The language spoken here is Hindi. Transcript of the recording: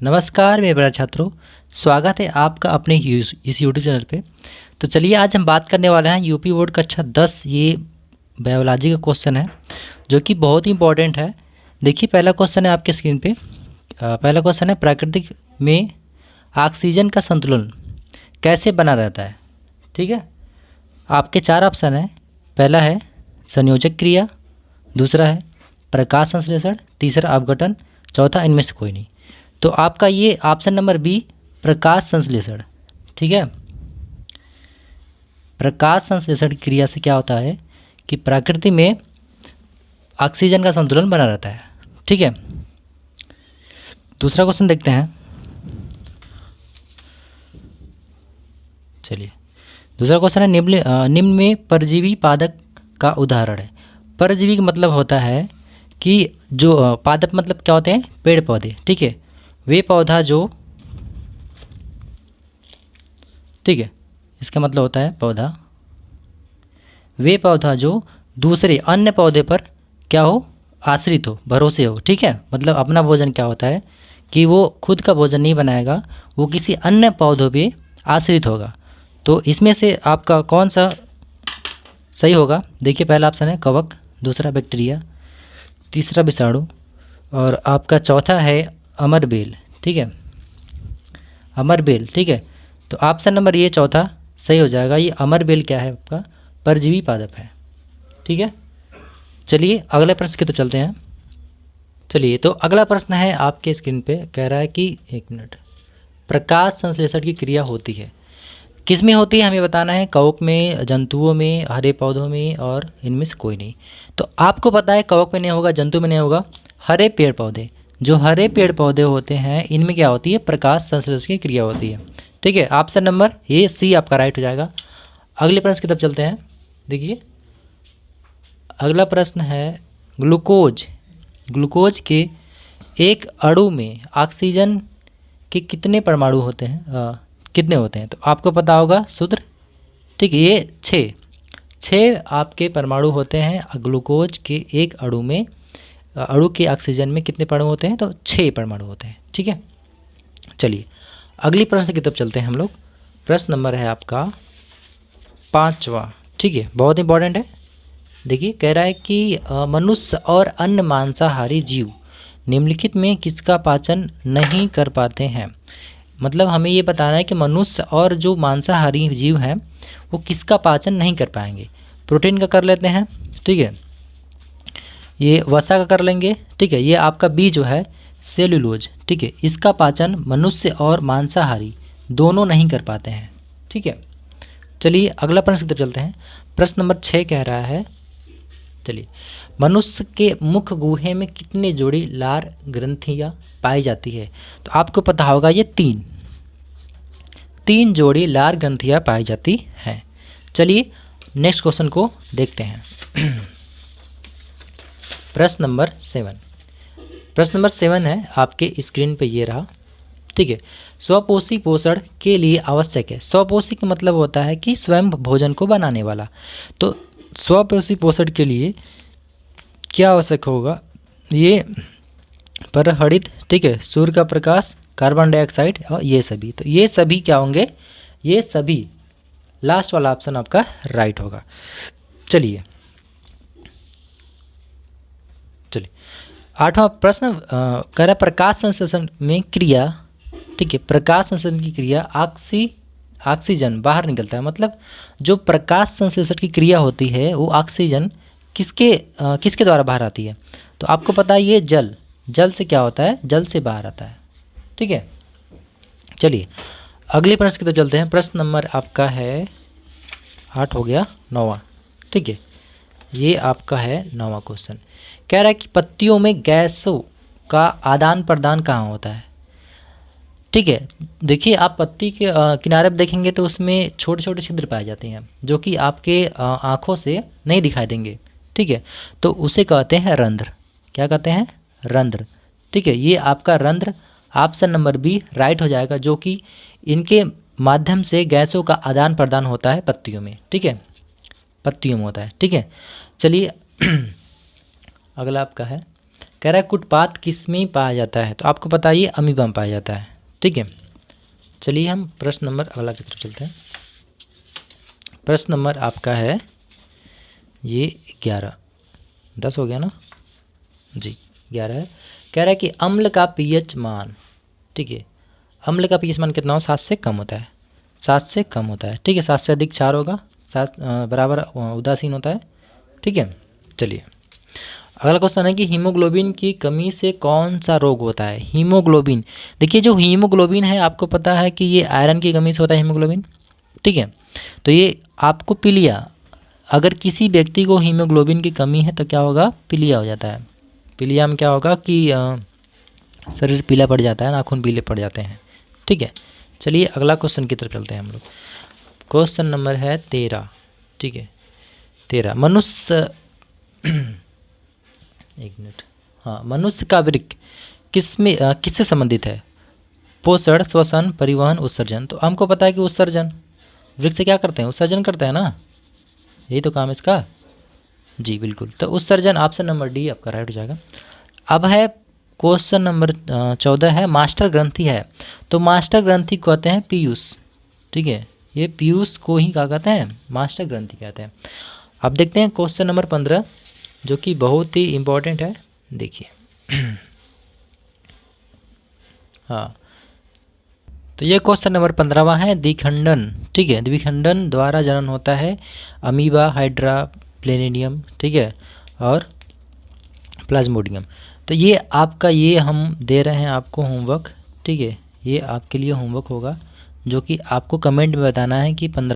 नमस्कार मेरे प्यारे छात्रों, स्वागत है आपका अपने इस यूट्यूब चैनल पे। तो चलिए आज हम बात करने वाले हैं यूपी बोर्ड कक्षा 10 ये बायोलॉजी का क्वेश्चन है जो कि बहुत ही इंपॉर्टेंट है। देखिए पहला क्वेश्चन है आपके स्क्रीन पे। पहला क्वेश्चन है प्राकृतिक में ऑक्सीजन का संतुलन कैसे बना रहता है। ठीक है, आपके चार ऑप्शन है। पहला है संयोजक क्रिया, दूसरा है प्रकाश संश्लेषण, तीसरा अपघटन, चौथा इनमें से कोई नहीं। तो आपका ये ऑप्शन नंबर बी प्रकाश संश्लेषण। ठीक है, प्रकाश संश्लेषण की क्रिया से क्या होता है कि प्रकृति में ऑक्सीजन का संतुलन बना रहता है। ठीक है, दूसरा क्वेश्चन देखते हैं। चलिए दूसरा क्वेश्चन है निम्न में परजीवी पादप का उदाहरण है। परजीवी का मतलब होता है कि जो पादप मतलब क्या होते हैं, पेड़ पौधे। ठीक है, वे पौधा जो, ठीक है, इसका मतलब होता है पौधा, वे पौधा जो दूसरे अन्य पौधे पर क्या हो, आश्रित हो, भरोसे हो। ठीक है, मतलब अपना भोजन क्या होता है कि वो खुद का भोजन नहीं बनाएगा, वो किसी अन्य पौधों पे आश्रित होगा। तो इसमें से आपका कौन सा सही होगा? देखिए पहला ऑप्शन है कवक, दूसरा बैक्टीरिया, तीसरा विषाणु और आपका चौथा है अमरबेल। ठीक है, अमरबेल। ठीक है, तो ऑप्शन नंबर ये चौथा सही हो जाएगा। ये अमरबेल क्या है, आपका परजीवी पादप है। ठीक है, चलिए अगले प्रश्न की तरफ चलते हैं। चलिए तो अगला प्रश्न है आपके स्क्रीन पे, कह रहा है कि एक मिनट, प्रकाश संश्लेषण की क्रिया होती है किस में होती है, हमें बताना है। कवक में, जंतुओं में, हरे पौधों में और इनमें से कोई नहीं। तो आपको पता है कवक में नहीं होगा, जंतु में नहीं होगा, हरे पेड़ पौधे, जो हरे पेड़ पौधे होते हैं इनमें क्या होती है, प्रकाश संश्लेषण की क्रिया होती है। ठीक है, ऑप्शन नंबर ये सी आपका राइट हो जाएगा। अगले प्रश्न की तरफ चलते हैं। देखिए अगला प्रश्न है ग्लूकोज। ग्लूकोज के एक अणु में ऑक्सीजन के कितने परमाणु होते हैं, कितने होते हैं? तो आपको पता होगा सूत्र। ठीक है, ये छः आपके परमाणु होते हैं ग्लूकोज के एक अणु में। अणु के ऑक्सीजन में कितने परमाणु होते हैं? तो 6 परमाणु होते हैं। ठीक है, चलिए अगली प्रश्न की तरफ चलते हैं हम लोग। प्रश्न नंबर है आपका 5वां। ठीक है, बहुत इंपॉर्टेंट है। देखिए कह रहा है कि मनुष्य और अन्य मांसाहारी जीव निम्नलिखित में किसका पाचन नहीं कर पाते हैं। मतलब हमें ये बताना है कि मनुष्य और जो मांसाहारी जीव हैं वो किसका पाचन नहीं कर पाएंगे। प्रोटीन का कर लेते हैं, ठीक है, ये वसा का कर लेंगे। ठीक है, ये आपका बी जो है सेलुलोज। ठीक है, इसका पाचन मनुष्य और मांसाहारी दोनों नहीं कर पाते हैं। ठीक है, चलिए अगला प्रश्न की तरफ चलते हैं। प्रश्न नंबर 6 कह रहा है, चलिए मनुष्य के मुख गुहे में कितने जोड़ी लार ग्रंथियाँ पाई जाती है? तो आपको पता होगा ये तीन जोड़ी लार ग्रंथियाँ पाई जाती हैं। चलिए नेक्स्ट क्वेश्चन को देखते हैं। प्रश्न नंबर 7। प्रश्न नंबर 7 है आपके स्क्रीन पे, ये रहा। ठीक है, स्वपोषी पोषण के लिए आवश्यक है। स्वपोषी का मतलब होता है कि स्वयं भोजन को बनाने वाला। तो स्वपोषी पोषण के लिए क्या आवश्यक होगा? ये परहरित, ठीक है, सूर्य का प्रकाश, कार्बन डाइऑक्साइड और ये सभी। तो ये सभी क्या होंगे? ये सभी, लास्ट वाला ऑप्शन आपका राइट होगा। चलिए 8वां प्रश्न कह रहा प्रकाश संश्लेषण में क्रिया। ठीक है, प्रकाश संश्लेषण की क्रिया ऑक्सीजन बाहर निकलता है। मतलब जो प्रकाश संश्लेषण की क्रिया होती है वो ऑक्सीजन किसके द्वारा बाहर आती है? तो आपको पता है ये जल से क्या होता है, जल से बाहर आता है। ठीक है, चलिए अगले प्रश्न की तरफ चलते हैं। प्रश्न नंबर आपका है 8 हो गया, 9वां। ठीक है, ये आपका है 9वां क्वेश्चन। कह रहा है कि पत्तियों में गैसों का आदान प्रदान कहाँ होता है? ठीक है, देखिए आप पत्ती के किनारे पर देखेंगे तो उसमें छोटे छोटे छिद्र पाए जाते हैं जो कि आपके आँखों से नहीं दिखाई देंगे। ठीक है, तो उसे कहते हैं रंध्र। क्या कहते हैं? रंध्र। ठीक है, ये आपका रंध्र ऑप्शन नंबर बी राइट हो जाएगा, जो कि इनके माध्यम से गैसों का आदान प्रदान होता है पत्तियों में। ठीक है, पत्तियों में होता है। ठीक है, चलिए अगला आपका है कह रहा है कुटपाथ किस में पाया जाता है, तो आपको बताइए अमीबा में पाया जाता है। ठीक है, चलिए हम प्रश्न नंबर अगला की तरफ चलते हैं। प्रश्न नंबर आपका है ये 11, 10 हो गया ना जी, 11 है। कह रहा है कि अम्ल का पीएच मान, ठीक है, अम्ल का पीएच मान कितना हो, 7 से कम होता है, 7 से कम होता है। ठीक है, 7 से अधिक 4 होगा, 7 बराबर उदासीन होता है। ठीक है, चलिए अगला क्वेश्चन है कि हीमोग्लोबिन की कमी से कौन सा रोग होता है। हीमोग्लोबिन, देखिए जो हीमोग्लोबिन है आपको पता है कि ये आयरन की कमी से होता है हीमोग्लोबिन। ठीक है, तो ये आपको पीलिया, अगर किसी व्यक्ति को हीमोग्लोबिन की कमी है तो क्या होगा, पीलिया हो जाता है। पीलिया में क्या होगा कि शरीर पीला पड़ जाता है, नाखून पीले पड़ जाते हैं। ठीक है, चलिए अगला क्वेश्चन की तरफ चलते हैं हम लोग। क्वेश्चन नंबर है 13। ठीक है, 13, मनुष्य एक मिनट, हाँ, मनुष्य का वृक्क किसमें किससे संबंधित है। पोषण, श्वसन, परिवहन, उत्सर्जन। तो हमको पता है कि उत्सर्जन, वृक्क से क्या करते हैं, उत्सर्जन करते हैं ना, यही तो काम है इसका। जी बिल्कुल, तो उत्सर्जन, ऑप्शन नंबर डी आपका राइट हो जाएगा। अब है क्वेश्चन नंबर 14 है, मास्टर ग्रंथि है, तो मास्टर ग्रंथि को कहते हैं पीयूष। ठीक है, ये पीयूष को ही क्या कहते हैं, मास्टर ग्रंथि कहते हैं। अब देखते हैं क्वेश्चन नंबर 15 जो कि बहुत ही इम्पोर्टेंट है, देखिए हाँ, तो ये क्वेश्चन नंबर 15वां है, द्विखंडन। ठीक है, द्विखंडन द्वारा जनन होता है अमीबा, हाइड्रा, प्लेनेडियम, ठीक है, और प्लाज्मोडियम। तो ये आपका, ये हम दे रहे हैं आपको होमवर्क। ठीक है, ये आपके लिए होमवर्क होगा जो कि आपको कमेंट में बताना है कि 15